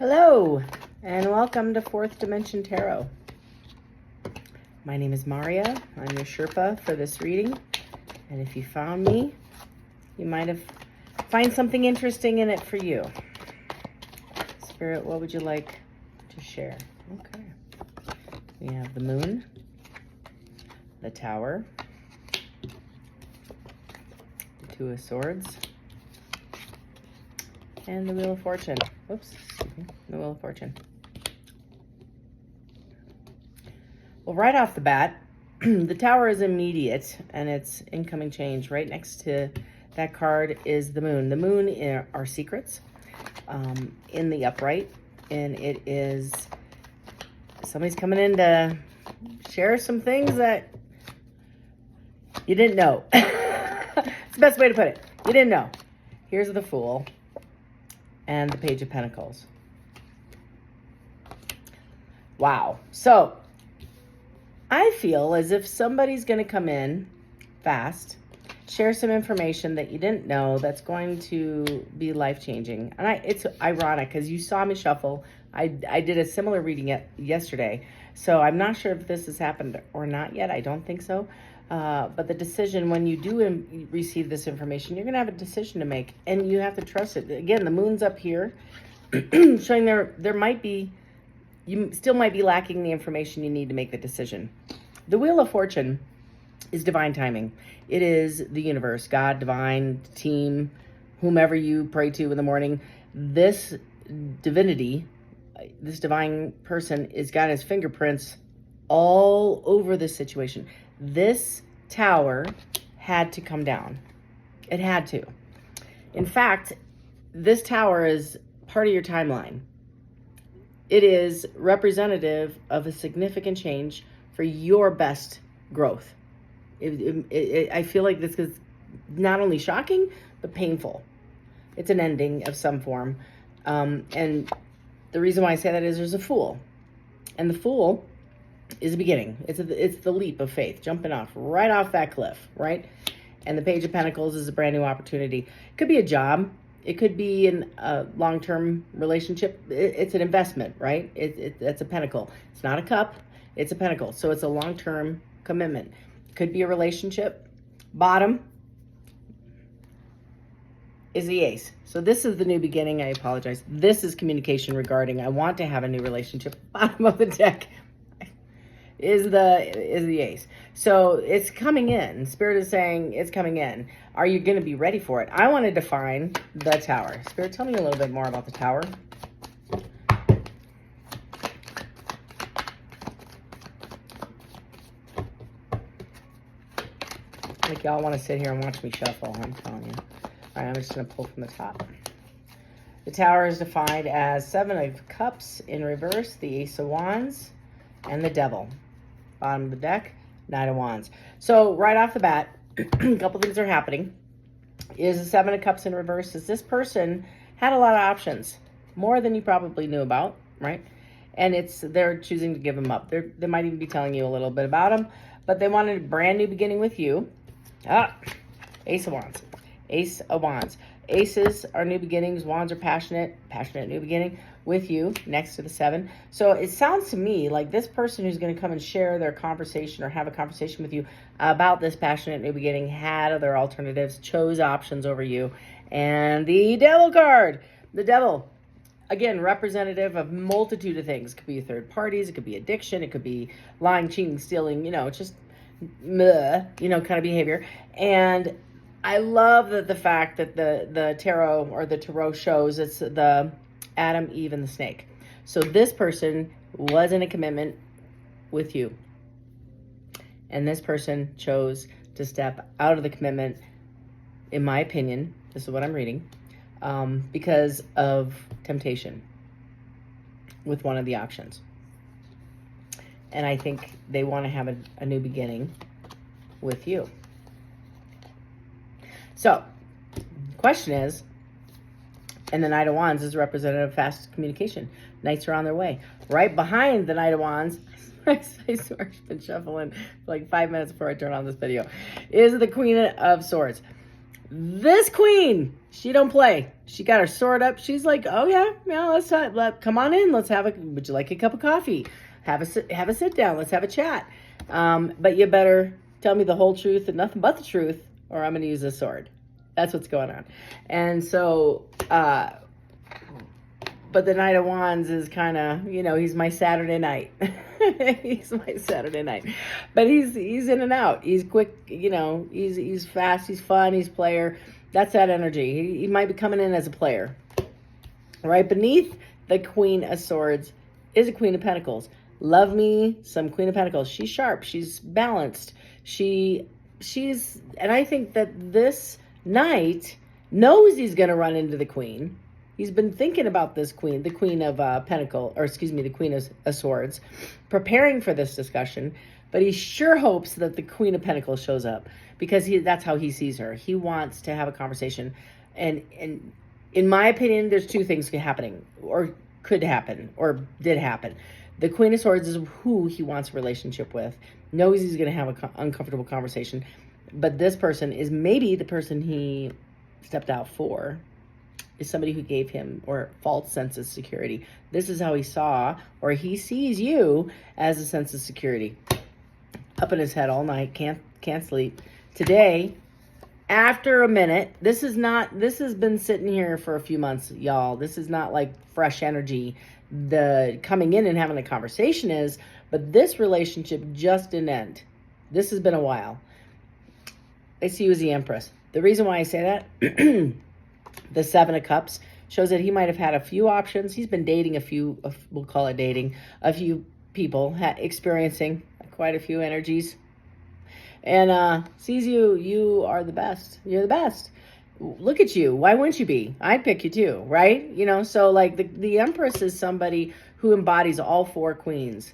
Hello, and welcome to Fourth Dimension Tarot. My name is Maria. I'm your Sherpa for this reading. And if you found me, you might have find something interesting in it for you. Spirit, what would you like to share? Okay. We have the Moon, the Tower, the Two of Swords, and the Wheel of Fortune. Oops, the Wheel of Fortune. Well, right off the bat, the Tower is immediate, and it's incoming change. Right next to that card is the Moon. The Moon are secrets in the upright, and it is somebody's coming in to share some things that you didn't know. It's the best way to put it. You didn't know. Here's the Fool and the Page of Pentacles. Wow. So I feel as if somebody's going to come in fast, share some information that you didn't know that's going to be life-changing. And it's ironic because you saw me shuffle. I did a similar reading yesterday. So I'm not sure if this has happened or not yet. I don't think so. But the decision, when you do receive this information, you're going to have a decision to make, and you have to trust it. Again, the Moon's up here, showing there might be, you still might be lacking the information you need to make the decision. The Wheel of Fortune is divine timing. It is the universe, God, divine, team, whomever you pray to in the morning. This divinity, this divine person, has got his fingerprints all over this situation. This tower had to come down. It had to. In fact, this tower is part of your timeline. It is representative of a significant change for your best growth. I feel like this is not only shocking, but painful. It's an ending of some form. And the reason why I say that is there's a Fool. And the Fool is a beginning. It's the leap of faith, jumping off right off that cliff, right? And the Page of Pentacles is a brand new opportunity. It could be a job. It could be a long-term relationship. It's an investment, right? It's a pentacle. It's not a cup. It's a pentacle. So it's a long-term commitment. It could be a relationship. Bottom is the Ace. So this is the new beginning. I apologize. This is communication regarding I want to have a new relationship. Bottom of the deck is the Ace. So it's coming in. Spirit is saying it's coming in. Are you going to be ready for it? I want to define the Tower. Spirit, tell me a little bit more about the Tower. Like y'all want to sit here and watch me shuffle, I'm telling you. All right, I'm just going to pull from the top. The Tower is defined as 7 of Cups in reverse, the Ace of Wands, and the Devil. Bottom of the deck, Knight of Wands. So right off the bat, a couple things are happening. Is the 7 of Cups in reverse. Is this person had a lot of options, more than you probably knew about, right? And they're choosing to give them up. They might even be telling you a little bit about them, but they wanted a brand new beginning with you. Ace of Wands. Ace of Wands. Aces are new beginnings. Wands are passionate new beginning with you next to the 7. So it sounds to me like this person who's going to come and share their conversation or have a conversation with you about this passionate new beginning had other alternatives, chose options over you. And the Devil card, the Devil, again, representative of multitude of things. It could be third parties. It could be addiction. It could be lying, cheating, stealing, just, kind of behavior. And I love the fact that the tarot or the tarot shows it's the Adam, Eve, and the snake. So this person was in a commitment with you. And this person chose to step out of the commitment, in my opinion, this is what I'm reading, because of temptation with one of the options. And I think they want to have a new beginning with you. So, question is, and the Knight of Wands is representative of fast communication. Knights are on their way. Right behind the Knight of Wands, I swear I've been shuffling for like 5 minutes before I turn on this video, is the Queen of Swords. This queen, she don't play. She got her sword up. She's like, oh yeah, come on in. Would you like a cup of coffee? Have a sit down. Let's have a chat. But you better tell me the whole truth and nothing but the truth, or I'm going to use a sword. That's what's going on. And so, but the Knight of Wands is kind of, he's my Saturday night. He's my Saturday night. But he's in and out. He's quick, he's fast, he's fun, he's player. That's that energy. He might be coming in as a player. Right beneath the Queen of Swords is a Queen of Pentacles. Love me some Queen of Pentacles. She's sharp, she's balanced. She's and I think that this Knight knows he's going to run into the Queen. He's been thinking about this queen, the Queen of the Queen of Swords, preparing for this discussion, but he sure hopes that the Queen of Pentacles shows up because that's how he sees her. He wants to have a conversation. And in my opinion, there's two things happening, or could happen, or did happen. The Queen of Swords is who he wants a relationship with, knows he's going to have an uncomfortable conversation, but this person is maybe the person he stepped out for. Is somebody who gave him or false sense of security. This is how he saw, or he sees you as a sense of security. Up in his head all night, can't sleep. Today, after a minute, this has been sitting here for a few months, y'all. This is not like fresh energy. The coming in and having a conversation is, but this relationship just didn't end. This has been a while. I see you as the Empress. The reason why I say that, the Seven of Cups shows that he might have had a few options. He's been dating we'll call it dating, a few people, experiencing quite a few energies. And sees you are the best. You're the best. Look at you. Why wouldn't you be? I'd pick you too, right? So like the Empress is somebody who embodies all four queens.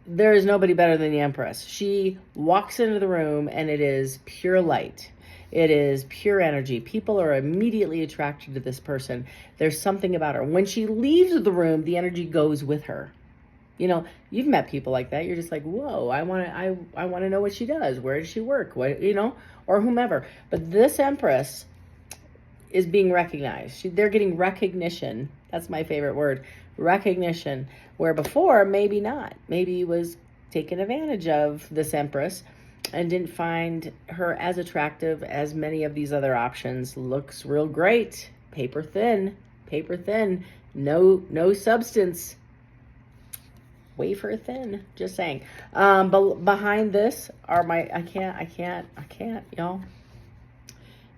There is nobody better than the Empress. She walks into the room and it is pure light. It is pure energy. People are immediately attracted to this person. There's something about her. When she leaves the room, the energy goes with her. You've met people like that. You're just like, whoa, I want to know what she does. Where does she work? What, or whomever. But this Empress is being recognized. They're getting recognition. That's my favorite word. Recognition. Where before, maybe not. Maybe he was taken advantage of, this Empress, and didn't find her as attractive as many of these other options. Looks real great. Paper thin. No substance. Wafer thin. Just saying. But behind this are I can't, y'all.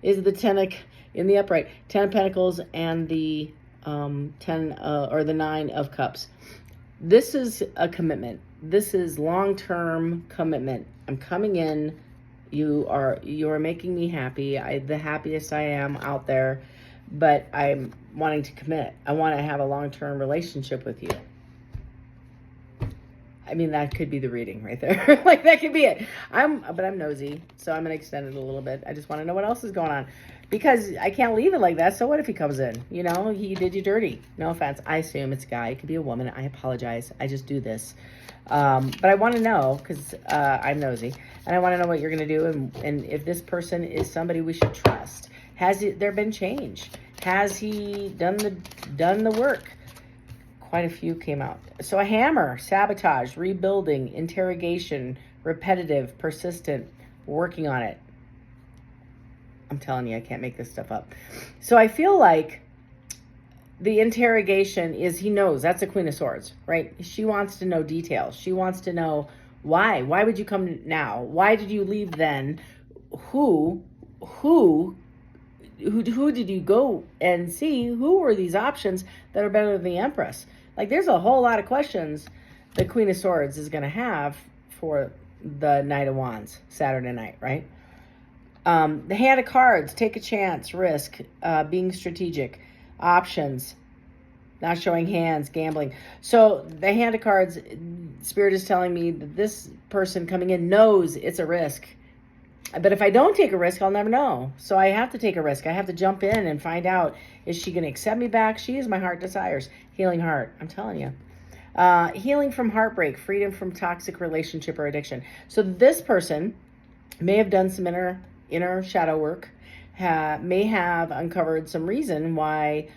Is the in the upright. 10 of Pentacles and the 10 or the 9 of Cups. This is a commitment. This is long-term commitment. I'm coming in. You are making me happy. The happiest I am out there, but I'm wanting to commit. I want to have a long-term relationship with you. I mean, that could be the reading right there. Like, that could be it. But I'm nosy, so I'm going to extend it a little bit. I just want to know what else is going on. Because I can't leave it like that. So what if he comes in? He did you dirty. No offense. I assume it's a guy. It could be a woman. I apologize. I just do this. But I want to know, because I'm nosy. And I want to know what you're going to do. And if this person is somebody we should trust. Has there been change? Has he done the work? Quite a few came out. So a hammer, sabotage, rebuilding, interrogation, repetitive, persistent, working on it. I'm telling you, I can't make this stuff up. So I feel like the interrogation is, he knows that's a Queen of Swords, right? She wants to know details. She wants to know why. Why would you come now? Why did you leave then? Who did you go and see? Who were these options that are better than the Empress? Like, there's a whole lot of questions the Queen of Swords is going to have for the Knight of Wands Saturday night, right? The Hand of Cards, take a chance, risk, being strategic, options, not showing hands, gambling. So the Hand of Cards, Spirit is telling me that this person coming in knows it's a risk. But if I don't take a risk, I'll never know. So I have to take a risk. I have to jump in and find out, is she going to accept me back? She is my heart desires. Healing heart, I'm telling you. Healing from heartbreak, freedom from toxic relationship or addiction. So this person may have done some inner shadow work, may have uncovered some reason why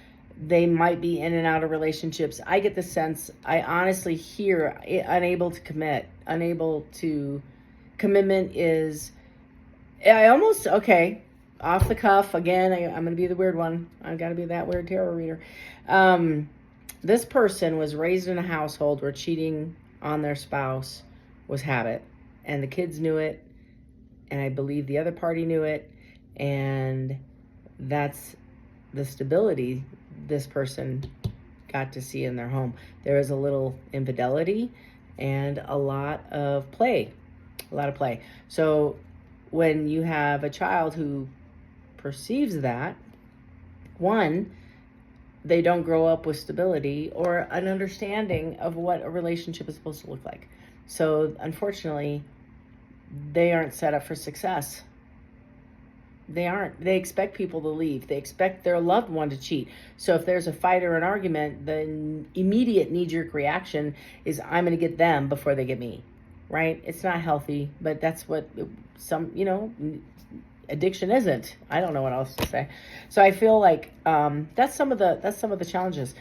they might be in and out of relationships. I get the sense, I honestly hear unable to commit, commitment is, I almost, okay, off the cuff, again, I'm going to be the weird one. I've got to be that weird tarot reader. This person was raised in a household where cheating on their spouse was habit, and the kids knew it, and I believe the other party knew it, and that's the stability this person got to see in their home. There is a little infidelity and a lot of play. So when you have a child who perceives that, one, they don't grow up with stability or an understanding of what a relationship is supposed to look like. So unfortunately, they aren't set up for success. They aren't. They expect people to leave. They expect their loved one to cheat. So if there's a fight or an argument, the immediate knee-jerk reaction is, I'm going to get them before they get me, right? It's not healthy, but that's what addiction isn't. I don't know what else to say. So I feel like that's some of the challenges.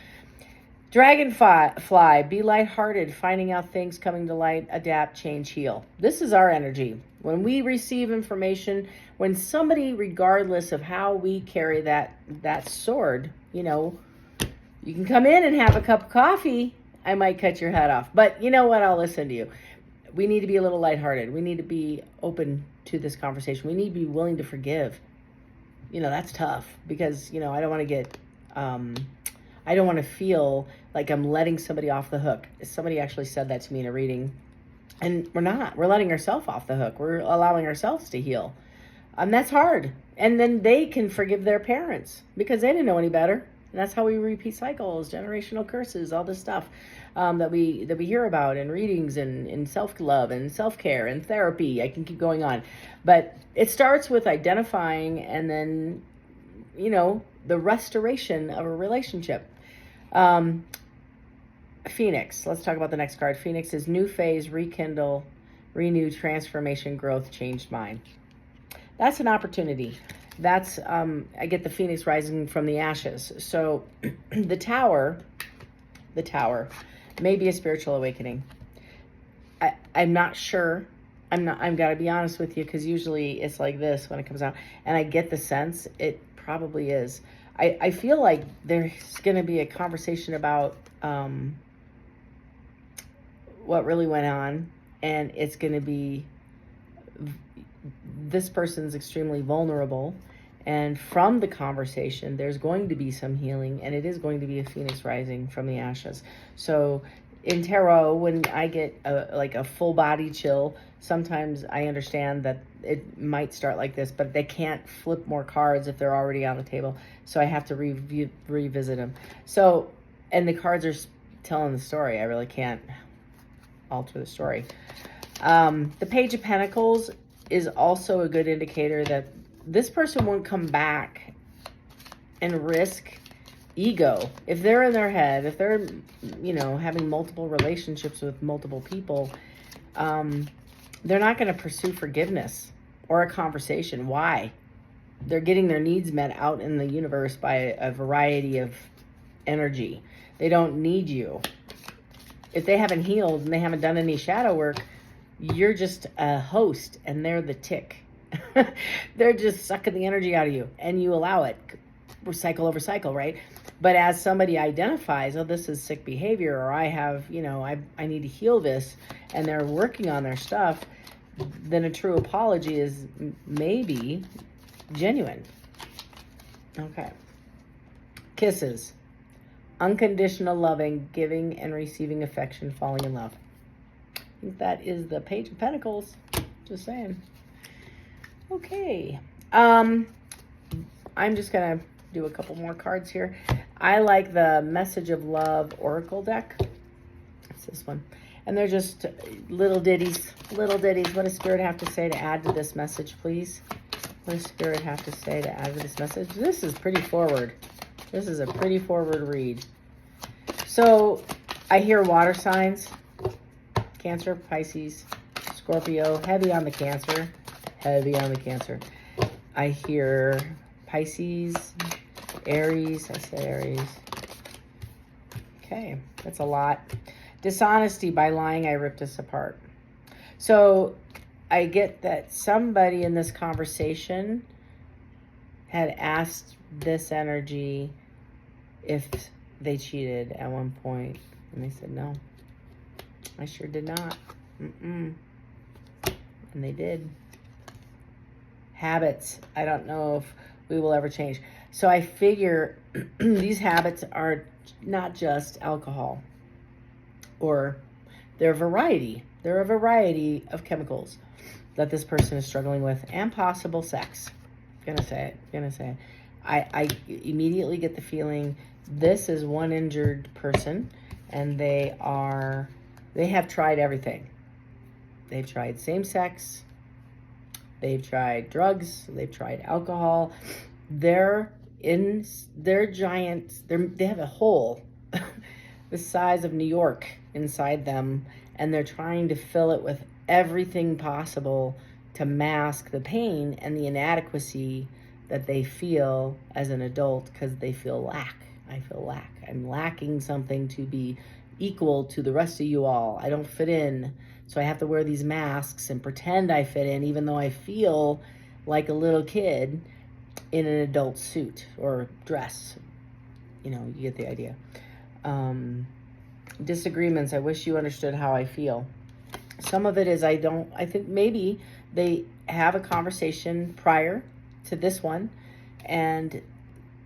Dragonfly, be lighthearted, finding out things, coming to light, adapt, change, heal. This is our energy. When we receive information, when somebody, regardless of how we carry that sword, you can come in and have a cup of coffee, I might cut your head off. But you know what? I'll listen to you. We need to be a little lighthearted. We need to be open to this conversation. We need to be willing to forgive. That's tough because, I don't want to get... I don't want to feel like I'm letting somebody off the hook. Somebody actually said that to me in a reading. And we're not. We're letting ourselves off the hook. We're allowing ourselves to heal. And that's hard. And then they can forgive their parents because they didn't know any better. And that's how we repeat cycles, generational curses, all this stuff that we hear about in readings and in self-love and self-care and therapy. I can keep going on. But it starts with identifying and then, the restoration of a relationship. Phoenix. Let's talk about the next card. Phoenix is new phase, rekindle, renew, transformation, growth, changed mind. That's an opportunity. That's, I get the Phoenix rising from the ashes. So the tower may be a spiritual awakening. I'm not sure. I've got to be honest with you, because usually it's like this when it comes out. And I get the sense it probably is. I feel like there's going to be a conversation about what really went on, and it's going to be this person's extremely vulnerable, and from the conversation there's going to be some healing, and it is going to be a phoenix rising from the ashes. So in tarot, when I get a full body chill, sometimes I understand that it might start like this, but they can't flip more cards if they're already on the table. So I have to revisit them. So, and the cards are telling the story. I really can't alter the story. The Page of Pentacles is also a good indicator that this person won't come back and risk ego. If they're in their head, if they're, having multiple relationships with multiple people, they're not going to pursue forgiveness or a conversation. Why? They're getting their needs met out in the universe by a variety of energy. They don't need you. If they haven't healed and they haven't done any shadow work, you're just a host and they're the tick. They're just sucking the energy out of you, and you allow it. Cycle over cycle, right? But as somebody identifies, oh, this is sick behavior, or I have, I need to heal this, and they're working on their stuff, then a true apology is maybe genuine. Okay. Kisses. Unconditional loving, giving and receiving affection, falling in love. I think that is the Page of Pentacles. Just saying. Okay. I'm just going to do a couple more cards here. I like the Message of Love Oracle deck. It's this one. And they're just little ditties. Little ditties. What does Spirit have to say to add to this message, please? What does Spirit have to say to add to this message? This is pretty forward. This is a pretty forward read. So, I hear water signs. Cancer, Pisces, Scorpio. Heavy on the Cancer. Heavy on the Cancer. I hear Pisces, Aries. I said Aries. Okay, that's a lot. Dishonesty. By lying, I ripped us apart. So I get that somebody in this conversation had asked this energy if they cheated at one point, and they said, no, I sure did not. And they did. Habits. I don't know if we will ever change. So I figure these habits are not just alcohol, or they're a variety. They're a variety of chemicals that this person is struggling with, and possible sex. Gonna say it. I immediately get the feeling this is one injured person, and they have tried everything. They've tried same sex, they've tried drugs, they've tried alcohol. They have a hole the size of New York inside them, and they're trying to fill it with everything possible to mask the pain and the inadequacy that they feel as an adult, because they feel lack. I feel lack. I'm lacking something to be equal to the rest of you all. I don't fit in, so I have to wear these masks and pretend I fit in, even though I feel like a little kid in an adult suit or dress. You get the idea. Disagreements. I wish you understood how I feel. Some of it is I think maybe they have a conversation prior to this one, and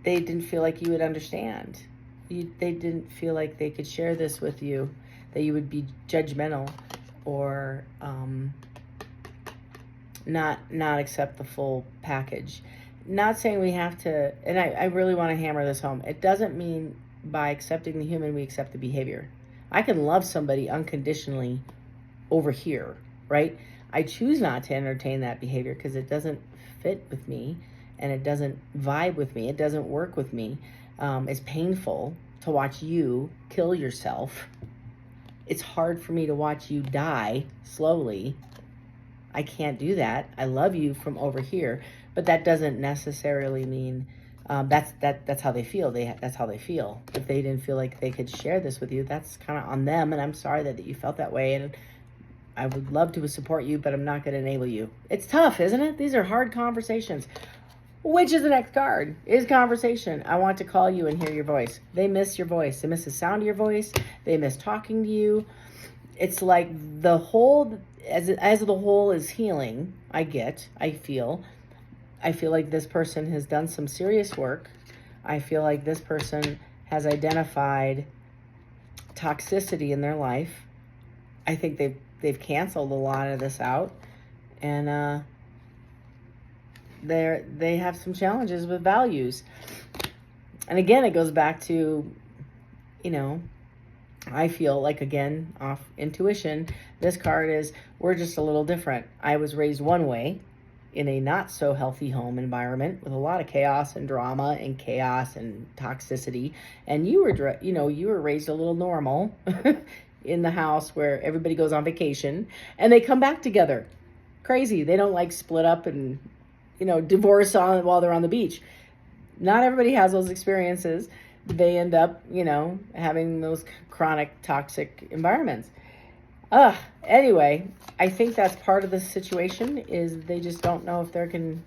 they didn't feel like you would understand. They didn't feel like they could share this with you, that you would be judgmental or not accept the full package. Not saying we have to, and I really want to hammer this home. It doesn't mean by accepting the human, we accept the behavior. I can love somebody unconditionally over here, right? I choose not to entertain that behavior because it doesn't fit with me, and it doesn't vibe with me. It doesn't work with me. It's painful to watch you kill yourself. It's hard for me to watch you die slowly. I can't do that. I love you from over here, but that doesn't necessarily mean that's how they feel. That's how they feel. If they didn't feel like they could share this with you, that's kind of on them, and I'm sorry that you felt that way, and I would love to support you, but I'm not going to enable you. It's tough, isn't it? These are hard conversations. Which is the next card? Is conversation. I want to call you and hear your voice. They miss your voice. They miss the sound of your voice. They miss talking to you. It's like the whole, as the whole is healing, I feel like this person has done some serious work. I feel like this person has identified toxicity in their life. I think they've canceled a lot of this out, and they have some challenges with values. And again, it goes back to, I feel like, again, off intuition, this card is, we're just a little different. I was raised one way in a not so healthy home environment with a lot of chaos and drama and chaos and toxicity. And you were raised a little normal in the house where everybody goes on vacation and they come back together. Crazy. They don't split up and, divorce while they're on the beach. Not everybody has those experiences. They end up, having those chronic toxic environments. Anyway, I think that's part of the situation, is they just don't know if there can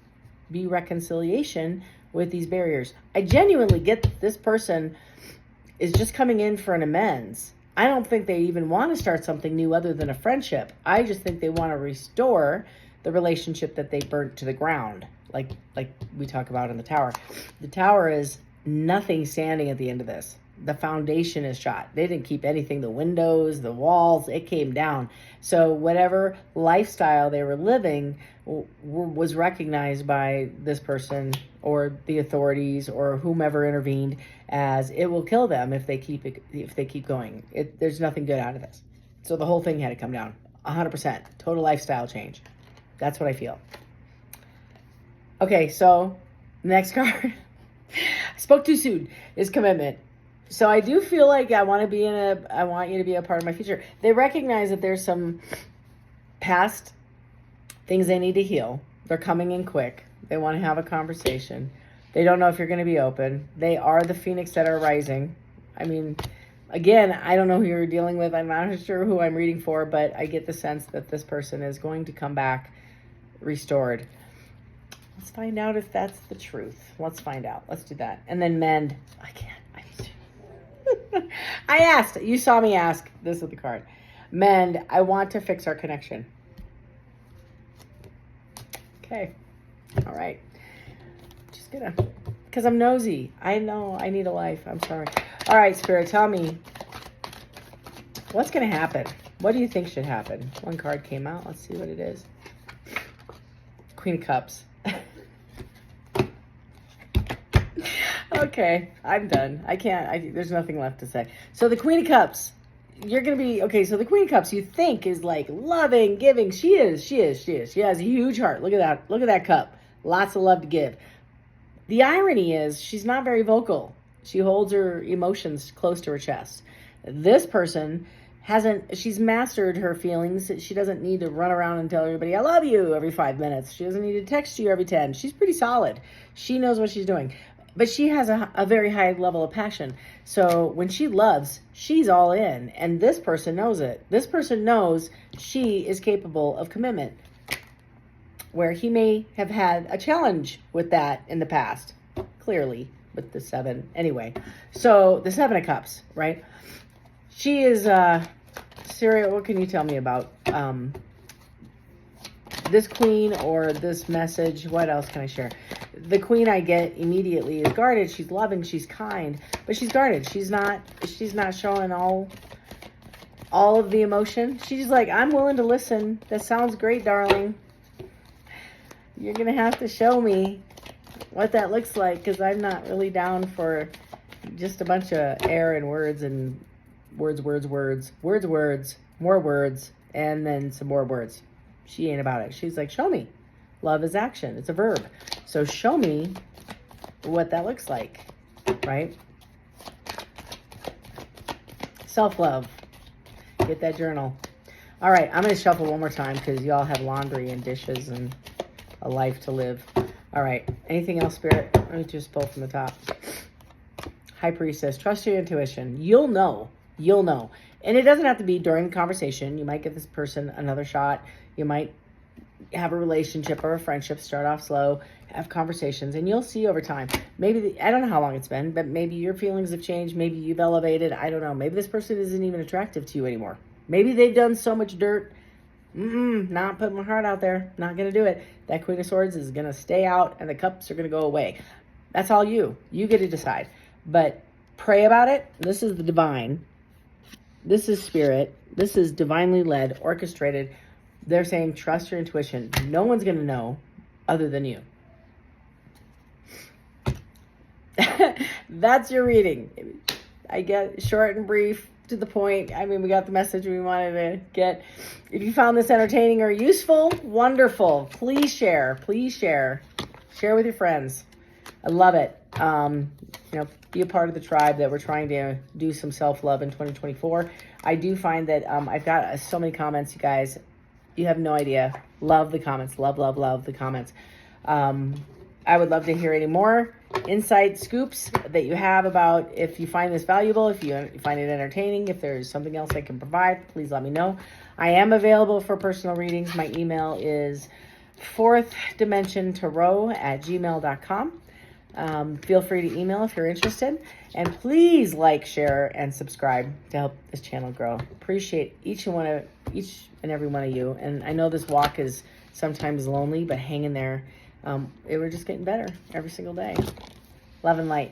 be reconciliation with these barriers. I genuinely get that this person is just coming in for an amends. I don't think they even want to start something new other than a friendship. I just think they want to restore the relationship that they burnt to the ground, like we talk about in the tower. The tower is nothing standing at the end of this. The foundation is shot. They didn't keep anything, the windows, the walls, it came down. So whatever lifestyle they were living was recognized by this person or the authorities or whomever intervened as it will kill them if they keep going. There's nothing good out of this. So the whole thing had to come down. 100%. Total lifestyle change. That's what I feel. Okay, so next card. I spoke too soon. Is commitment. So I do feel like I want you to be a part of my future. They recognize that there's some past things they need to heal. They're coming in quick. They want to have a conversation. They don't know if you're going to be open. They are the phoenix that are rising. I mean, again, I don't know who you're dealing with. I'm not sure who I'm reading for, but I get the sense that this person is going to come back restored. Let's find out if that's the truth. Let's find out. Let's do that. And then mend. I can't. I need to. I asked. You saw me ask. This is the card. Mend. I want to fix our connection. Okay. All right. Just gonna, because I'm nosy. I know I need a life. I'm sorry. All right, Spirit, tell me what's going to happen. What do you think should happen? One card came out. Let's see what it is. Queen of Cups. Okay, I'm done. I can't. There's nothing left to say. So the Queen of Cups, you're going to be, okay, so the Queen of Cups you think is like loving, giving. She is. She has a huge heart. Look at that. Look at that cup. Lots of love to give. The irony is she's not very vocal. She holds her emotions close to her chest. This person she's mastered her feelings. She doesn't need to run around and tell everybody, I love you every 5 minutes. She doesn't need to text you every 10. She's pretty solid. She knows what she's doing. But she has a very high level of passion. So when she loves, she's all in. And this person knows it. This person knows she is capable of commitment, where he may have had a challenge with that in the past, clearly, with the 7. Anyway, so the 7 of Cups, right? She is, Syria, what can you tell me about this queen or this message? What else can I share? The queen I get immediately is guarded. She's loving, she's kind, but she's guarded. She's not showing all of the emotion. She's like, I'm willing to listen. That sounds great, darling. You're going to have to show me what that looks like, because I'm not really down for just a bunch of air and words and words, more words, and then some more words. She ain't about it. She's like, show me. Love is action. It's a verb. So show me what that looks like, right? Self-love. Get that journal. All right, I'm going to shuffle one more time because y'all have laundry and dishes and a life to live. All right. Anything else, Spirit? Let me just pull from the top. High Priestess, trust your intuition. You'll know. You'll know. And it doesn't have to be during the conversation. You might give this person another shot. You might have a relationship or a friendship, start off slow, have conversations, and you'll see over time. Maybe, I don't know how long it's been, but maybe your feelings have changed. Maybe you've elevated. I don't know. Maybe this person isn't even attractive to you anymore. Maybe they've done so much dirt. Not putting my heart out there. Not going to do it. That Queen of Swords is going to stay out and the cups are going to go away. That's all you. You get to decide. But pray about it. This is the divine. This is spirit. This is divinely led, orchestrated. They're saying trust your intuition. No one's going to know other than you. That's your reading. I get short and brief, to the point. I mean, we got the message we wanted to get. If you found this entertaining or useful, wonderful. Please share. Please share. Share with your friends. I love it. Be a part of the tribe that we're trying to do some self-love in 2024. I do find that I've got so many comments, you guys. You have no idea. Love the comments. Love the comments. I would love to hear any more insight scoops that you have about if you find this valuable, if you find it entertaining, if there's something else I can provide, please let me know. I am available for personal readings. My email is fourthdimensiontarot@gmail.com. Feel free to email if you're interested. And please like, share, and subscribe to help this channel grow. Appreciate each and every one of you. And I know this walk is sometimes lonely, but hang in there. We're just getting better every single day. Love and light.